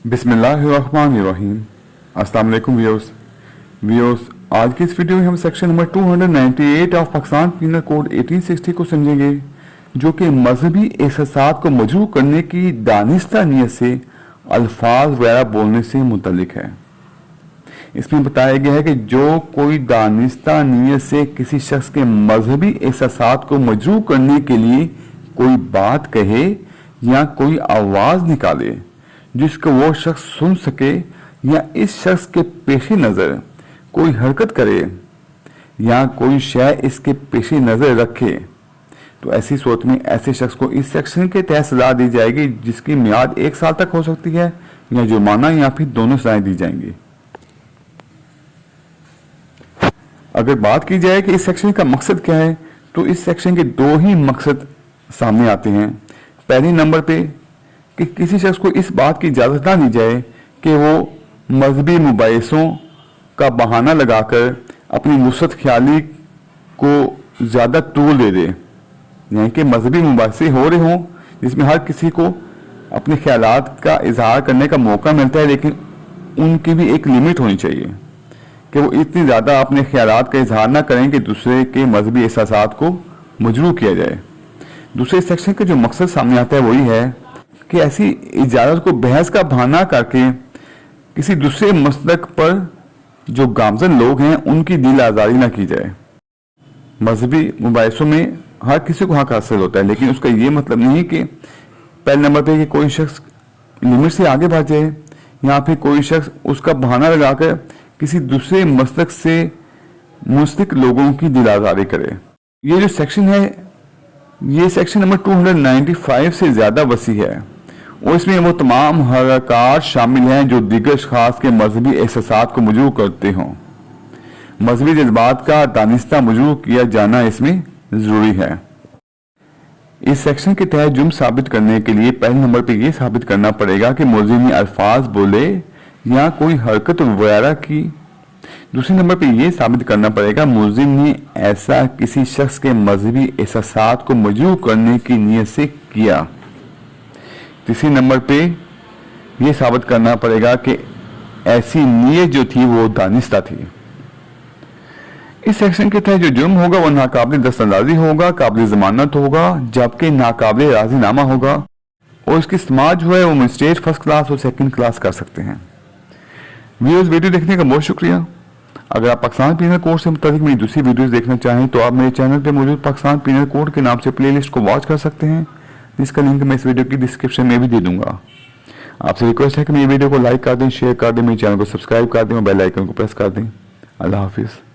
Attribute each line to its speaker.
Speaker 1: बिस्मिल्लाहिर्रहमानिर्रहीम। अस्सलाम वालेकुम व्यूअर्स, आज की इस वीडियो में हम section number 298 of Pakistan penal code 1860 को समझेंगे, जो कि मजहबी एहसासात को मजरूह करने की दानिस्ता नीयत से अल्फाज वगैरह बोलने से मुतल्लिक है। इसमें बताया गया है कि जो कोई दानिस्ता नीयत से किसी शख्स के मजहबी एहसासात को मजरूह करने के लिए कोई बात कहे या कोई आवाज निकाले जिसको वो शख्स सुन सके, या इस शख्स के पेश नज़र कोई हरकत करे या कोई शय इसके पेश नज़र रखे, तो ऐसी सूरत में ऐसे शख्स को इस सेक्शन के तहत सजा दी जाएगी, जिसकी मियाद 1 साल तक हो सकती है, या जुर्माना या फिर दोनों सजाएं दी जाएंगी। अगर बात की जाए कि इस सेक्शन का मकसद क्या है, तो इस सेक्शन के 2 ही मकसद सामने आते हैं। पहले नंबर पे कि किसी शख्स को इस बात की इजाज़त ना दी जाए कि वो मजहबी मुबाहिसों का बहाना लगाकर अपनी नुसरत ख्याली को ज़्यादा तूल दे दे, यानी कि मजहबी मुबाहिसे हो रहे हों जिसमें हर किसी को अपने ख्यालात का इजहार करने का मौका मिलता है, लेकिन उनकी भी एक लिमिट होनी चाहिए कि वो इतनी ज़्यादा अपने ख्यालात का इजहार ना करें कि दूसरे के मजहबी एहसासात को मजरूह किया जाए। दूसरे सेक्शन का जो मकसद सामने आता है वही है कि ऐसी इजाज़त को बहस का बहाना करके किसी दूसरे मसलक पर जो गामजन लोग हैं उनकी दिल आज़ारी ना की जाए। मजहबी मुबाहिसों में हर किसी को हक हासिल होता है, लेकिन उसका ये मतलब नहीं कि पहले नंबर पे कि कोई शख्स लिमिट से आगे बढ़ जाए या फिर कोई शख्स उसका बहाना लगाकर किसी दूसरे मसलक से मुस्तक लोगों की दिल आज़ारी करे। ये जो सेक्शन है, ये सेक्शन नंबर 295 से ज़्यादा वसी है और इसमें वो तमाम हरकत शामिल हैं जो दीगर अशखास के मजहबी एहसासात को मजरूह करते हों। मजहबी जज्बात का दानिस्ता मजरूह किया जाना इसमें ज़रूरी है। इस सेक्शन के तहत जुर्म साबित करने के लिए पहले नंबर पर यह साबित करना पड़ेगा कि मुल्ज़िम ने अल्फाज बोले या कोई हरकत वगैरह की। दूसरे नंबर पे ये साबित करना पड़ेगा मुल्ज़िम ने ऐसा किसी शख्स के मजहबी एहसासात को मजरूह करने की नीयत से किया। तीसरे नंबर पे ये साबित करना पड़ेगा कि ऐसी नीयत जो थी वो दानिस्ता थी। इस सेक्शन के तहत जो जुर्म होगा वो नाकाबिल दस्तंदाजी होगा, काबिल जमानत होगा, जबकि नाकाबिल राजीनामा होगा, और इसकी समाज जो है वो मजिस्ट्रेट फर्स्ट क्लास और सेकंड क्लास कर सकते हैं। व्यूअर्स, वीडियो देखने का बहुत शुक्रिया। अगर आप पाकिस्तान पीनल कोड से मुताबिक मेरी दूसरी वीडियोस देखना चाहें तो आप मेरे चैनल पे मौजूद पाकिस्तान पीनल कोड के नाम से प्लेलिस्ट को वॉच कर सकते हैं, जिसका लिंक मैं इस वीडियो की डिस्क्रिप्शन में भी दे दूंगा। आपसे रिक्वेस्ट है कि मेरी वीडियो को लाइक कर दें, शेयर कर दें, मेरे चैनल को सब्सक्राइब कर दें और बेल आइकन को प्रेस कर दें। अल्लाह हाफिज़।